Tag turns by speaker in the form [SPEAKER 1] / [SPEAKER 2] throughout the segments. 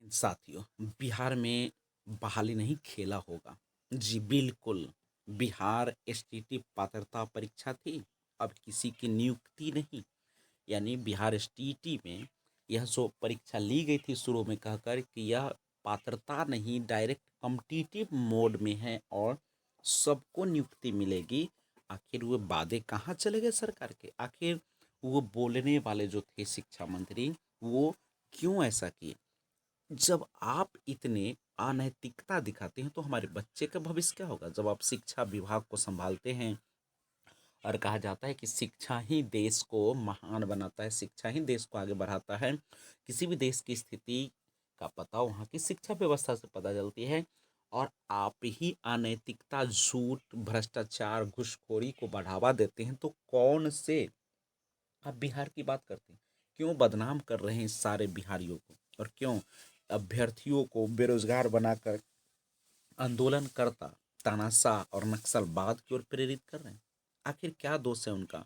[SPEAKER 1] साथियों, बिहार में बहाली नहीं खेला होगा। जी बिल्कुल, बिहार एसटीटी पात्रता परीक्षा थी, अब किसी की नियुक्ति नहीं। यानी बिहार एसटीटी में यह जो परीक्षा ली गई थी शुरू में कहकर कि यह पात्रता नहीं डायरेक्ट कॉम्पिटिटिव मोड में है और सबको नियुक्ति मिलेगी। आखिर वो वादे कहाँ चले गए सरकार के? आखिर वो बोलने वाले जो थे शिक्षा मंत्री, वो क्यों ऐसा किए? जब आप इतने अनैतिकता दिखाते हैं तो हमारे बच्चे का भविष्य क्या होगा? जब आप शिक्षा विभाग को संभालते हैं और कहा जाता है कि शिक्षा ही देश को महान बनाता है, शिक्षा ही देश को आगे बढ़ाता है। किसी भी देश की स्थिति का पता वहाँ की शिक्षा व्यवस्था से पता चलती है। और आप ही अनैतिकता, झूठ, भ्रष्टाचार, घूसखोरी को बढ़ावा देते हैं तो कौन से आप बिहार की बात करते हैं? क्यों बदनाम कर रहे हैं इस सारे बिहारियों को? और क्यों अभ्यर्थियों को बेरोजगार बनाकर आंदोलनकर्ता तानाशाह और नक्सलवाद की ओर प्रेरित कर रहे हैं? आखिर क्या दोष है उनका?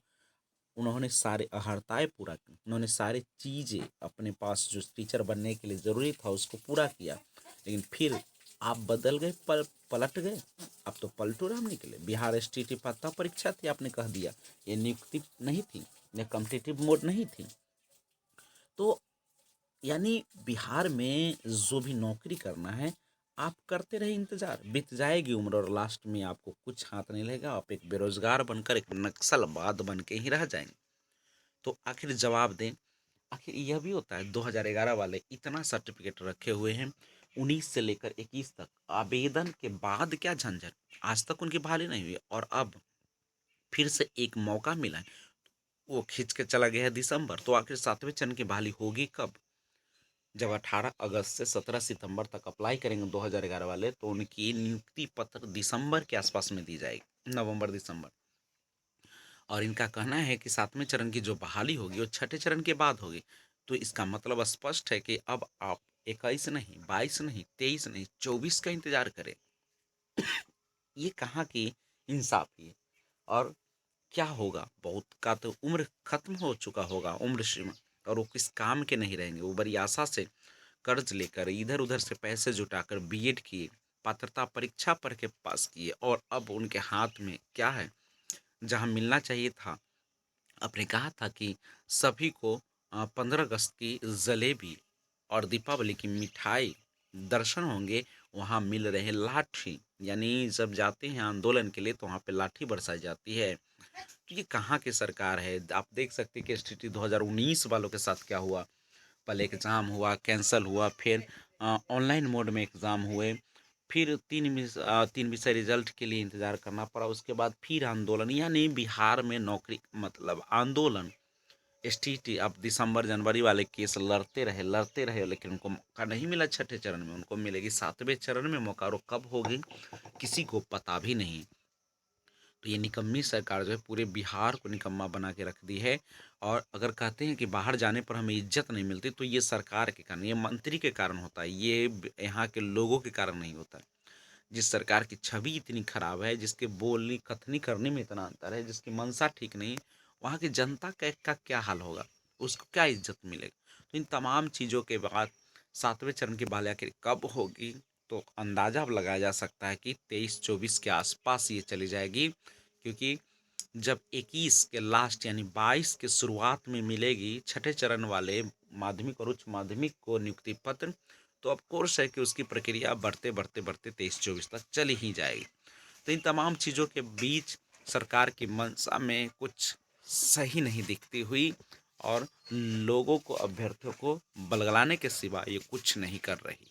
[SPEAKER 1] उन्होंने सारे अहर्ताएँ पूरा की, उन्होंने सारी चीज़ें अपने पास जो टीचर बनने के लिए ज़रूरी था उसको पूरा किया। लेकिन फिर आप बदल गए, पलट गए। अब तो पलटू राम निकले। बिहार एसटीटी पात्रता परीक्षा थी, आपने कह दिया। ये नियुक्ति नहीं थी, ये कॉम्पिटिटिव मोड नहीं थी। तो यानी बिहार में जो भी नौकरी करना है, आप करते रहे इंतजार, बीत जाएगी उम्र और लास्ट में आपको कुछ हाथ नहीं लगेगा। आप एक बेरोजगार बनकर एक नक्सलवाद बन के ही रह जाएंगे। तो आखिर जवाब दें। आखिर यह भी होता है, 2011 वाले इतना सर्टिफिकेट रखे हुए हैं, 19 से लेकर 21 तक आवेदन के बाद क्या झंझट, आज तक उनकी बहाली नहीं हुई। और अब फिर से एक मौका मिला है, वो खींच के चला गया है दिसंबर। तो आखिर 7वें चरण की बहाली होगी कब? जब 18 अगस्त से 17 सितंबर तक अप्लाई करेंगे 2011 वाले, तो उनकी नियुक्ति पत्र दिसंबर के आसपास में दी जाएगी, नवंबर दिसंबर। और इनका कहना है कि 7वें चरण की जो बहाली होगी वो छठे चरण के बाद होगी। तो इसका मतलब स्पष्ट है कि अब आप 21 नहीं, 22 नहीं, 23 नहीं, 24 का इंतजार करें। ये कहाँ की इंसाफी है? और क्या होगा? बहुत का तो उम्र खत्म हो चुका होगा, उम्र सीमा, और वो किस काम के नहीं रहेंगे। वो बड़ी आशा से कर्ज लेकर इधर उधर से पैसे जुटाकर बीएड किए, पात्रता परीक्षा पढ़ के पास किए, और अब उनके हाथ में क्या है? जहाँ मिलना चाहिए था, आपने कहा था कि सभी को 15 अगस्त की जलेबी और दीपावली की मिठाई दर्शन होंगे, वहाँ मिल रहे हैं लाठी। यानी जब जाते हैं आंदोलन के लिए तो वहाँ पे लाठी बरसाई जाती है। तो ये कहाँ की सरकार है? आप देख सकते हैं कि एसटीटी 2019 वालों के साथ क्या हुआ। पहले एग्ज़ाम हुआ, कैंसल हुआ, फिर ऑनलाइन मोड में एग्ज़ाम हुए, फिर 3 विषय रिजल्ट के लिए इंतज़ार करना पड़ा, उसके बाद फिर आंदोलन। यानी बिहार में नौकरी मतलब आंदोलन। एसटीटी अब दिसंबर जनवरी वाले केस लड़ते रहे, लेकिन उनको मौका नहीं मिला छठे चरण में, उनको मिलेगी 7वें चरण में मौका। और वो कब होगी किसी को पता भी नहीं। तो ये निकम्मी सरकार जो है पूरे बिहार को निकम्मा बना के रख दी है। और अगर कहते हैं कि बाहर जाने पर हमें इज्जत नहीं मिलती, तो ये सरकार के कारण, ये मंत्री के कारण होता है, ये यहाँ के लोगों के कारण नहीं होता है। जिस सरकार की छवि इतनी खराब है, जिसके बोलनी कथनी करने में इतना अंतर है, जिसकी मंशा ठीक नहीं, वहाँ की जनता का क्या हाल होगा? उसको क्या इज्जत मिलेगी? तो इन तमाम चीज़ों के बाद 7वें चरण की बहाली आखिर कब होगी? तो अंदाजा अब लगाया जा सकता है कि 23-24 के आसपास ये चली जाएगी। क्योंकि जब 21 के लास्ट यानी 22 के शुरुआत में मिलेगी छठे चरण वाले माध्यमिक और उच्च माध्यमिक को नियुक्ति पत्र, तो ऑफ कोर्स है कि उसकी प्रक्रिया बढ़ते बढ़ते बढ़ते 23-24 तक चली ही जाएगी। तो इन तमाम चीज़ों के बीच सरकार की मंशा में कुछ सही नहीं दिखती हुई, और लोगों को, अभ्यर्थियों को बलगलाने के सिवा ये कुछ नहीं कर रही।